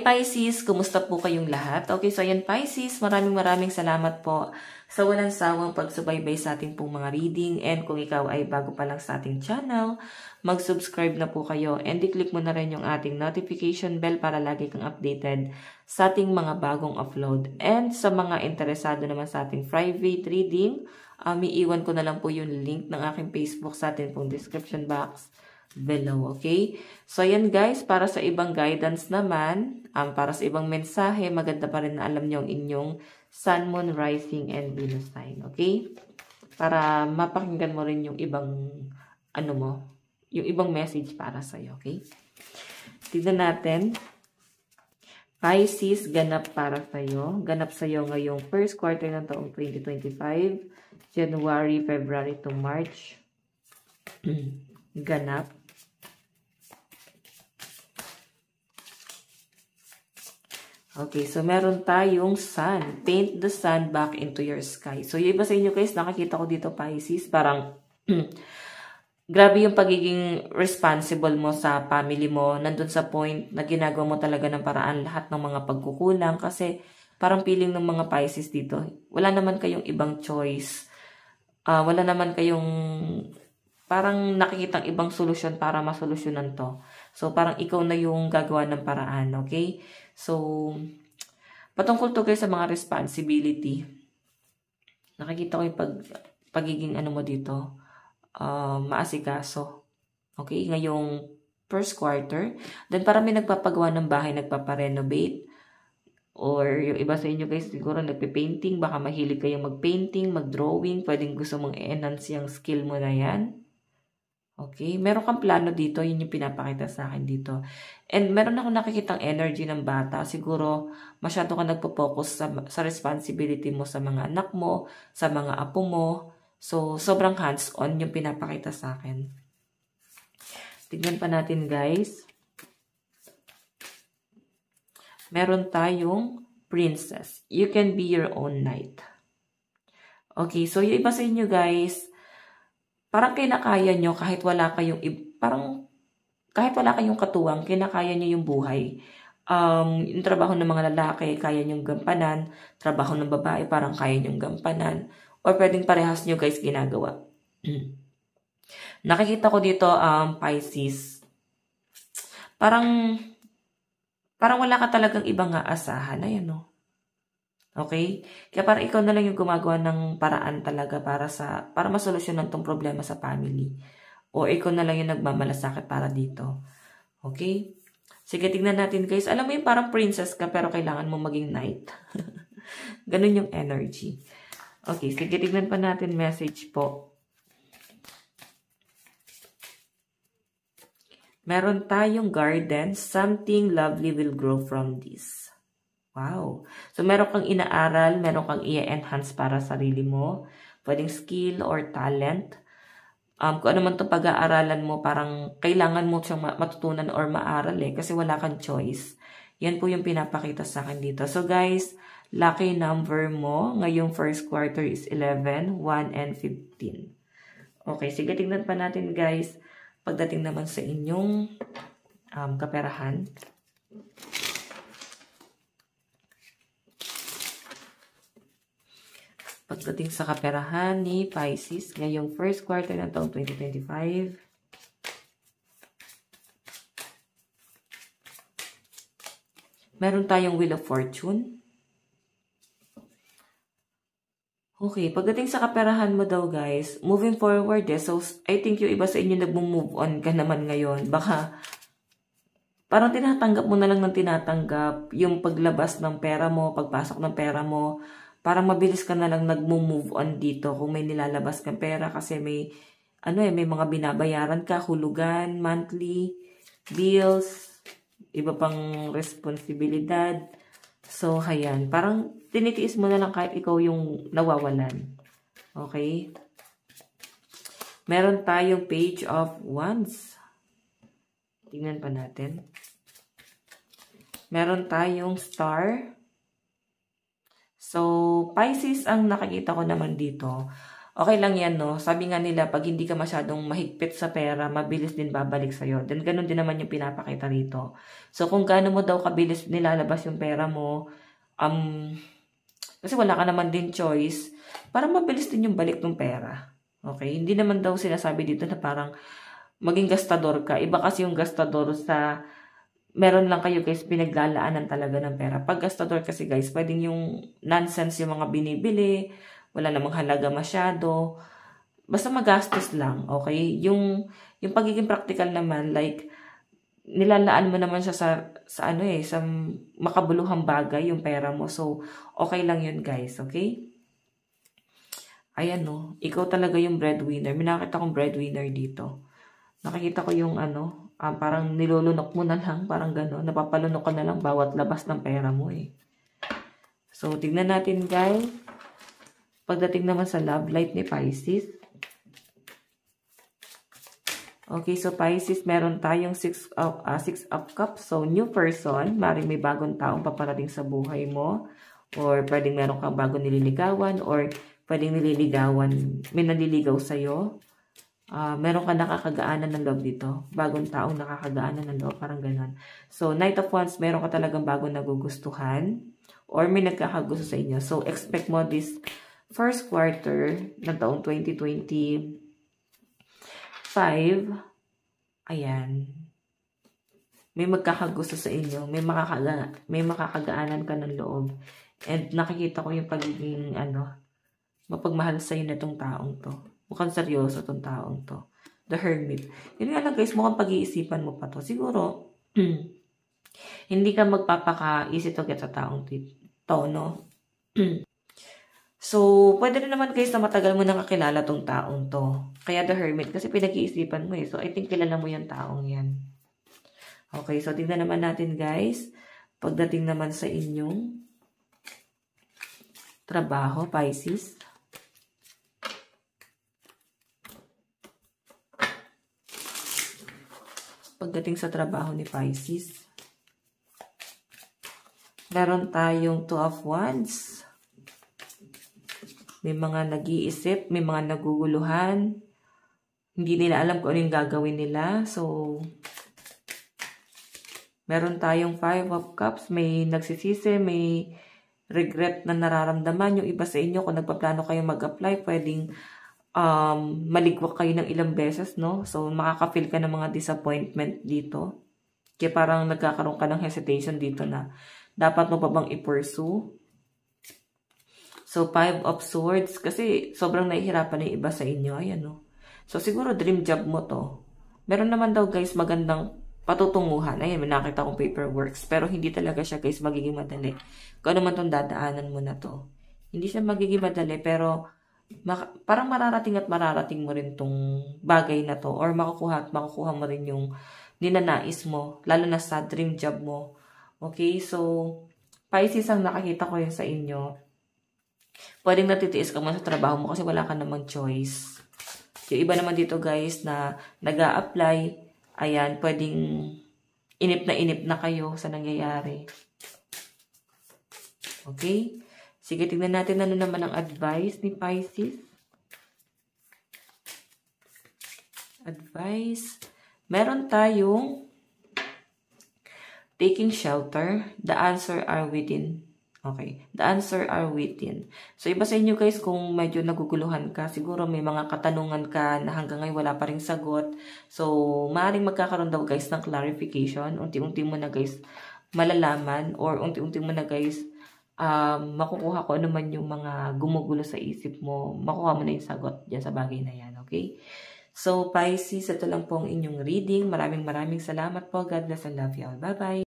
Pisces, kumusta po kayong lahat? Okay, so ayan Pisces, maraming salamat po sa walang sawang pagsubaybay sa ating pong mga reading. And kung ikaw ay bago pa lang sa ating channel, mag-subscribe na po kayo and i-click mo na rin yung ating notification bell para lagi kang updated sa ating mga bagong upload. And sa mga interesado naman sa ating private reading, iiwan ko na lang po yung link ng aking Facebook sa ating pong description box below, okay? So, yan guys, para sa ibang guidance naman, para sa ibang mensahe, maganda pa rin na alam nyo ang inyong Sun, Moon, Rising, and Venus sign, okay? Para mapakinggan mo rin yung ibang, yung ibang message para sa'yo, okay? Tignan natin. Pisces, ganap para sa'yo. Ganap sa'yo ngayong first quarter ng taong 2025, January, February to March. Ganap. Okay, so meron tayong sun. Paint the sun back into your sky. So, yung iba sa inyo guys, nakakita ko dito Pisces, parang grabe yung pagiging responsible mo sa family mo. Nandun sa point na ginagawa mo talaga ng paraan lahat ng mga pagkukulang. Kasi parang feeling ng mga Pisces dito, wala naman kayong ibang choice. Wala naman kayong parang nakikitang ibang solusyon para masolusyonan to. So, parang ikaw na yung gagawa ng paraan, okay? So, patungkol to guys sa mga responsibility. Nakikita ko yung pagiging mo dito, maasikaso. Okay? Ngayong first quarter. Then, parang may nagpapagawa ng bahay, nagpaparenovate. Or yung iba sa inyo guys, siguro nagpe-painting. Baka mahilig kayong mag-painting, mag-drawing. Pwedeng gusto mong i-enhance yung skill mo na yan. Okay? Meron kang plano dito. Yun yung pinapakita sa akin dito. And meron ako nakikitang energy ng bata. Siguro, masyado ka nagpo-focus sa responsibility mo sa mga anak mo, sa mga apo mo. So, sobrang hands-on yung pinapakita sa akin. Tignan pa natin guys. Meron tayong princess. You can be your own knight. Okay, so yung iba sa inyo guys, parang kinakaya nyo kahit wala kayong, kahit wala kayong katuwang, kinakaya nyo yung buhay. Yung trabaho ng mga lalaki, kaya nyong gampanan. Trabaho ng babae, parang kaya nyong gampanan. Or pwedeng parehas nyo guys ginagawa. Nakikita ko dito, Pisces, parang wala ka talagang ibang aasahan. Ayan, no? Okay? Kaya parang ikaw na lang yung gumagawa ng paraan talaga para masolusyonan tong problema sa family. O ikaw na lang yung nagmamalasakit para dito. Okay? Sige, tignan natin guys. Alam mo yung parang princess ka pero kailangan mo maging knight. Ganun yung energy. Okay, sige, tignan pa natin message po. Meron tayong garden. Something lovely will grow from this. Wow. So, meron kang inaaral, meron kang i-enhance para sa sarili mo. Pwedeng skill or talent. Kung ano man itong pag-aaralan mo, parang kailangan mo siyang matutunan or maaral kasi wala kang choice. Yan po yung pinapakita sa akin dito. So, guys, lucky number mo ngayong first quarter is 11, 1, and 15. Okay, sige, tignan pa natin, guys. Pagdating naman sa inyong kaperahan. Pagdating sa kaperahan ni Pisces, ngayong first quarter ng taong 2025. Meron tayong Wheel of Fortune. Okay, pagdating sa kaperahan mo daw guys, moving forward so I think yung iba sa inyo nag-move on ka naman ngayon. Baka parang tinatanggap mo na lang ng tinatanggap yung paglabas ng pera mo, pagpasok ng pera mo. Parang mabilis ka na lang nag-move on dito kung may nilalabas kang pera kasi may may mga binabayaran ka, hulugan, monthly, bills, iba pang responsibilidad. So, ayan, parang tinitiis mo na lang kahit ikaw yung nawawalan. Okay? Meron tayong Page of Wands. Tingnan pa natin. Meron tayong Star. So, Pisces ang nakikita ko naman dito. Okay lang yan, no? Sabi nga nila, pag hindi ka masyadong mahigpit sa pera, mabilis din babalik sa'yo. Then, ganun din naman yung pinapakita rito. So, kung gaano mo daw kabilis nilalabas yung pera mo, kasi wala ka naman din choice, para mabilis din yung balik ng pera. Okay? Hindi naman daw sinasabi dito na parang maging gastador ka. Iba kasi yung gastador sa meron lang kayo guys pinaglalaanan talaga ng pera. Pag gastador kasi guys, pwedeng yung nonsense yung mga binibili, wala namang halaga masyado. Basta magastos lang, okay? Yung pagiging practical naman, like, nilalaan mo naman siya sa makabuluhang bagay yung pera mo. So, okay lang yun guys, okay? Ayan no, ikaw talaga yung breadwinner. May nakita kong breadwinner dito. Nakikita ko yung parang nilulunok mo na lang, parang gano'n. Napapalunok ka na lang bawat labas ng pera mo eh. So, tignan natin guys. Pagdating naman sa love life ni Pisces. Okay, so Pisces, meron tayong 6 of Cups. So, new person. Maring may bagong taong paparating sa buhay mo. Or pwedeng meron kang bagong nililigawan. Or pwedeng may naliligaw sa'yo. Meron ka nakakagaanan ng loob dito. Bagong taong nakakagaanan ng loob. Parang ganon. So, Knight of Wands, meron ka talagang bagong nagugustuhan. Or may nagkakagusto sa inyo. So, expect mo this first quarter ng taong 2025. Ayan. May magkakagusto sa inyo. May makakagaanan ka ng loob. And nakikita ko yung pagiging, mapagmahal sa'yo na itong taong to. Mukhang seryoso itong taong to. The Hermit. Yun nga lang guys, mukhang pag-iisipan mo pa to. Siguro, hindi ka magpapaka-easy to get sa taong to, no? So, pwede rin naman guys na matagal mo nang kakilala tong taong to. Kaya The Hermit, kasi pinag-iisipan mo eh. So, I think kilala mo yung taong yan. Okay, so tingnan naman natin guys. Pagdating naman sa inyong trabaho, Pisces. Pagdating sa trabaho ni Pisces, meron tayong 2 of Wands. May mga nag-iisip, may mga naguguluhan. Hindi nila alam kung ano yung gagawin nila. So, meron tayong 5 of Cups. May nagsisisi, may regret na nararamdaman. Yung iba sa inyo, kung nagpaplano kayo mag-apply, pwedeng maligwak kayo ng ilang beses, no? So, makaka-feel ka ng mga disappointment dito. Kaya parang nagkakaroon ka ng hesitation dito na dapat mo pa bang i-pursue? So, 5 of Swords. Kasi sobrang nahihirapan na yung iba sa inyo. Ayan, no? So, siguro dream job mo to. Meron naman daw, guys, magandang patutunguhan. Ayan, may nakita kong paperworks. Pero hindi talaga siya, guys, magiging madali. Kung ano man itong dadaanan mo na to. Hindi siya magiging madali, pero parang mararating mo rin tong bagay na to. Or makukuha mo rin yung ninanais mo. Lalo na sa dream job mo. Okay, so, Pisces ang nakakita ko yun sa inyo. Pwedeng natitiis ka mo sa trabaho mo kasi wala ka namang choice. Yung iba naman dito guys na nag-a-apply, ayan, pwedeng inip na kayo sa nangyayari. Okay? Sige, tignan natin ano naman ang advice ni Pisces. Advice. Meron tayong taking shelter. The answer are within. Okay. The answer are within. So, iba sa inyo guys, kung medyo naguguluhan ka, siguro may mga katanungan ka na hanggang ngayon wala pa rin sagot. So, maaaring magkakaroon daw guys ng clarification. Unti-unti mo na guys malalaman or unti-unti mo na guys makukuha ko ano man yung mga gumugulo sa isip mo. Makuha mo na yung sagot dyan sa bagay na yan. Okay? So, Pisces, ito lang po ang inyong reading. Maraming salamat po. God bless and love you all. Bye-bye.